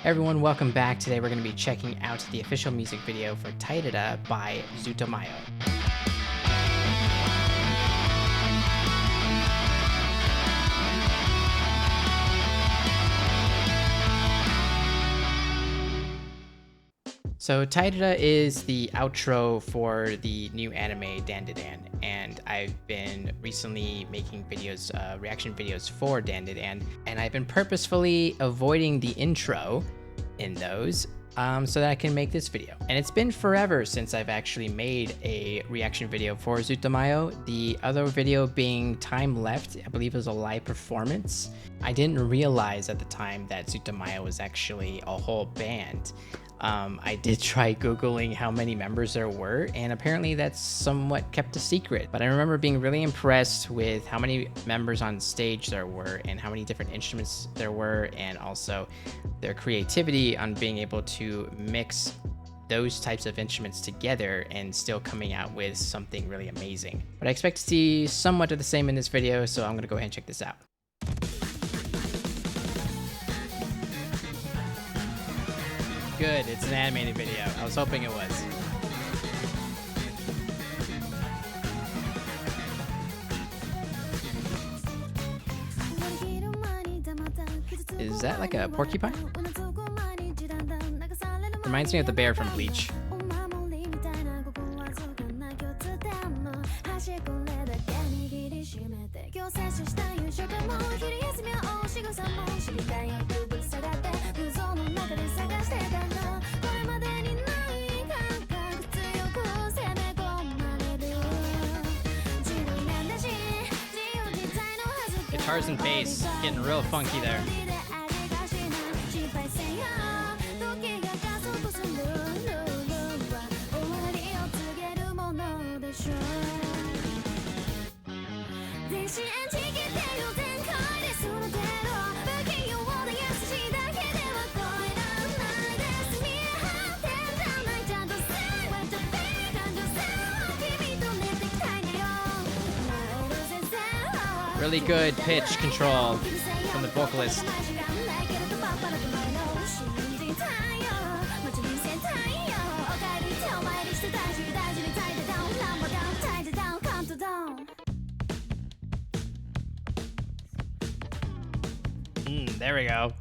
Everyone, welcome back. Today we're going to be checking out the official music video for TAIDADA by ZUTOMAYO. So TAIDADA is the outro for the new anime Dandadan, and I've been recently making videos, reaction videos for Dandadan, and I've been purposefully avoiding the intro in those so that I can make this video. And it's been forever since I've actually made a reaction video for ZUTOMAYO. The other video being Time Left, I believe it was a live performance. I didn't realize at the time that ZUTOMAYO was actually a whole band. I did try Googling how many members there were, and apparently that's somewhat kept a secret. But I remember being really impressed with how many members on stage there were and how many different instruments there were, and also their creativity on being able to mix those types of instruments together and still coming out with something really amazing. But I expect to see somewhat of the same in this video, so I'm gonna go ahead and check this out. Good, it's an animated video. I was hoping it was. Is that like a porcupine? Reminds me of the bear from Bleach. Guitars and bass getting real funky there. Really good pitch control from the vocalist. There we go.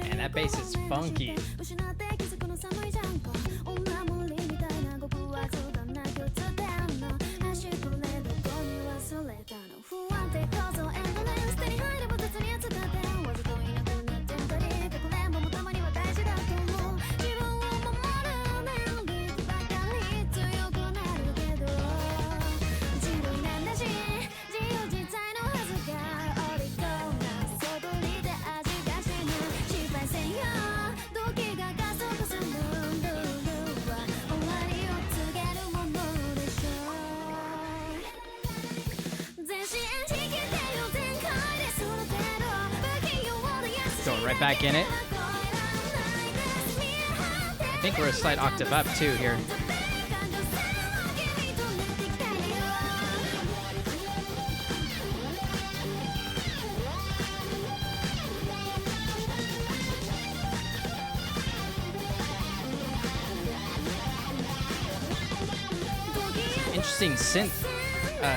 And that bass is funky. Going right back in it. I think we're a slight octave up too here. Interesting synth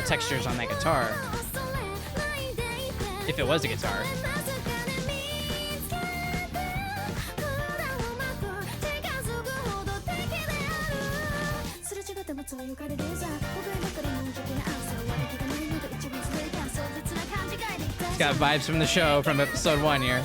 textures on that guitar. If it was a guitar. It's got vibes from the show from episode 1 here.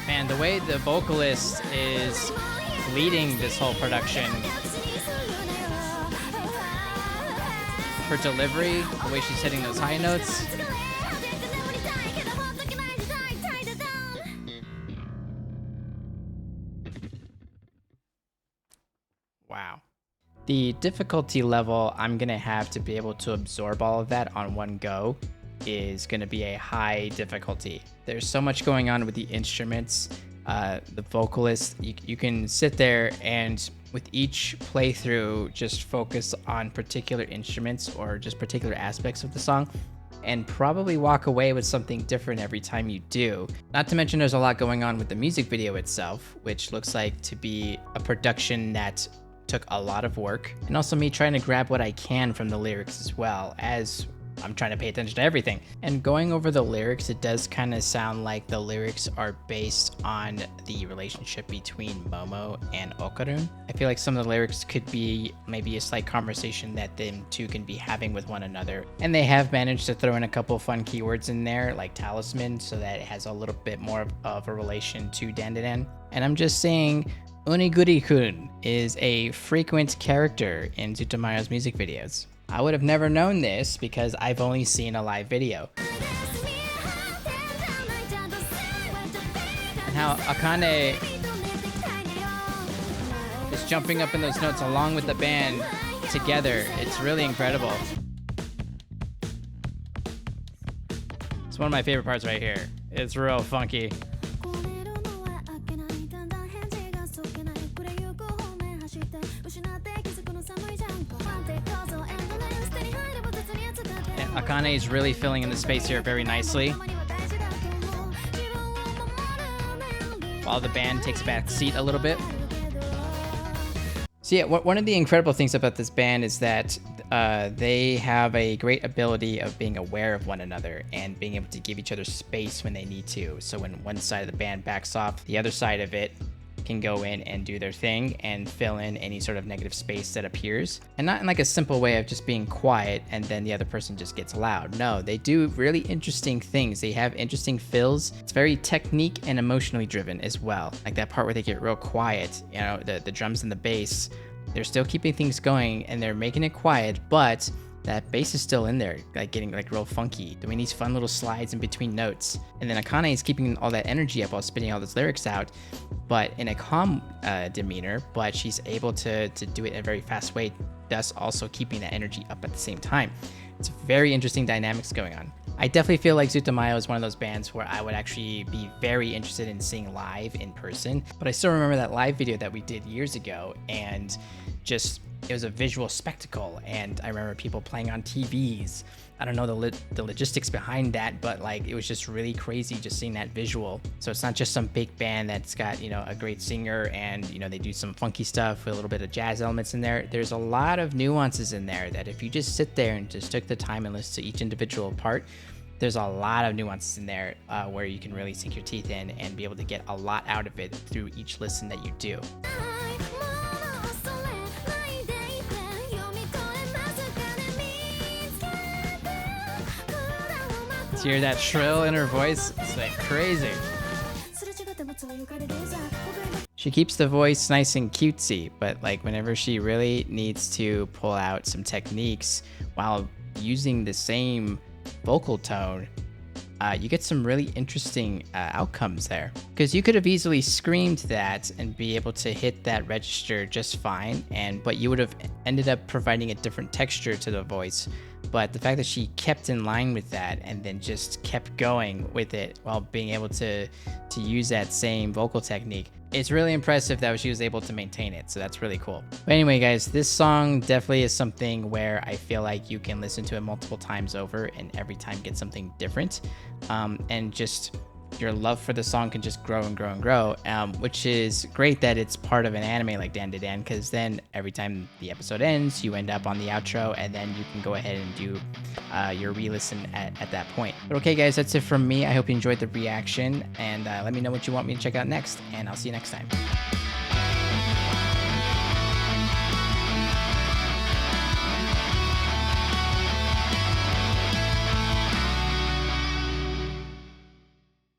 Man, the way the vocalist is leading this whole production, her delivery, the way she's hitting those high notes. Wow. The difficulty level I'm gonna have to be able to absorb all of that on one go is gonna be a high difficulty. There's so much going on with the instruments, the vocalist. You can sit there and with each playthrough just focus on particular instruments or just particular aspects of the song and probably walk away with something different every time you do. Not to mention there's a lot going on with the music video itself, which looks like to be a production that took a lot of work, and also me trying to grab what I can from the lyrics as well, as I'm trying to pay attention to everything. And going over the lyrics, it does kind of sound like the lyrics are based on the relationship between Momo and Okarun. I feel like some of the lyrics could be maybe a slight conversation that them two can be having with one another. And they have managed to throw in a couple fun keywords in there, like talisman, so that it has a little bit more of a relation to Dandadan. And I'm just saying, Uniguri-kun is a frequent character in ZUTOMAYO's music videos. I would have never known this because I've only seen a live video. And how Akane is jumping up in those notes along with the band together, it's really incredible. It's one of my favorite parts right here. It's real funky. Akane is really filling in the space here very nicely, while the band takes a back seat a little bit. So yeah, one of the incredible things about this band is that they have a great ability of being aware of one another and being able to give each other space when they need to. So when one side of the band backs off, the other side of it can go in and do their thing and fill in any sort of negative space that appears. And not in like a simple way of just being quiet and then the other person just gets loud. No, they do really interesting things. They have interesting fills. It's very technique and emotionally driven as well. Like that part where they get real quiet, you know, the drums and the bass, they're still keeping things going and they're making it quiet, but that bass is still in there, like getting like real funky, doing these fun little slides in between notes. And then Akane is keeping all that energy up while spitting all those lyrics out, but in a calm demeanor, but she's able to do it in a very fast way, thus also keeping that energy up at the same time. It's very interesting dynamics going on. I definitely feel like ZUTOMAYO is one of those bands where I would actually be very interested in seeing live in person, but I still remember that live video that we did years ago, and just it was a visual spectacle, and I remember people playing on TVs. I don't know the logistics behind that, but like it was just really crazy just seeing that visual. So it's not just some big band that's got, you know, a great singer and, you know, they do some funky stuff with a little bit of jazz elements in there. There's a lot of nuances in there that if you just sit there and just took the time and listen to each individual part, there's a lot of nuances in there where you can really sink your teeth in and be able to get a lot out of it through each listen that you do. To hear that shrill in her voice, it's like crazy. She keeps the voice nice and cutesy, but like whenever she really needs to pull out some techniques while using the same vocal tone, you get some really interesting outcomes there. Because you could have easily screamed that and be able to hit that register just fine, but you would have ended up providing a different texture to the voice. But the fact that she kept in line with that and then just kept going with it while being able to use that same vocal technique, it's really impressive that she was able to maintain it. So that's really cool. But anyway, guys, this song definitely is something where I feel like you can listen to it multiple times over and every time get something different. And just your love for the song can just grow and grow and grow, which is great that it's part of an anime like Dandadan, because then every time the episode ends, you end up on the outro, and then you can go ahead and do your re-listen at that point. But okay, guys, that's it from me. I hope you enjoyed the reaction, and let me know what you want me to check out next, and I'll see you next time.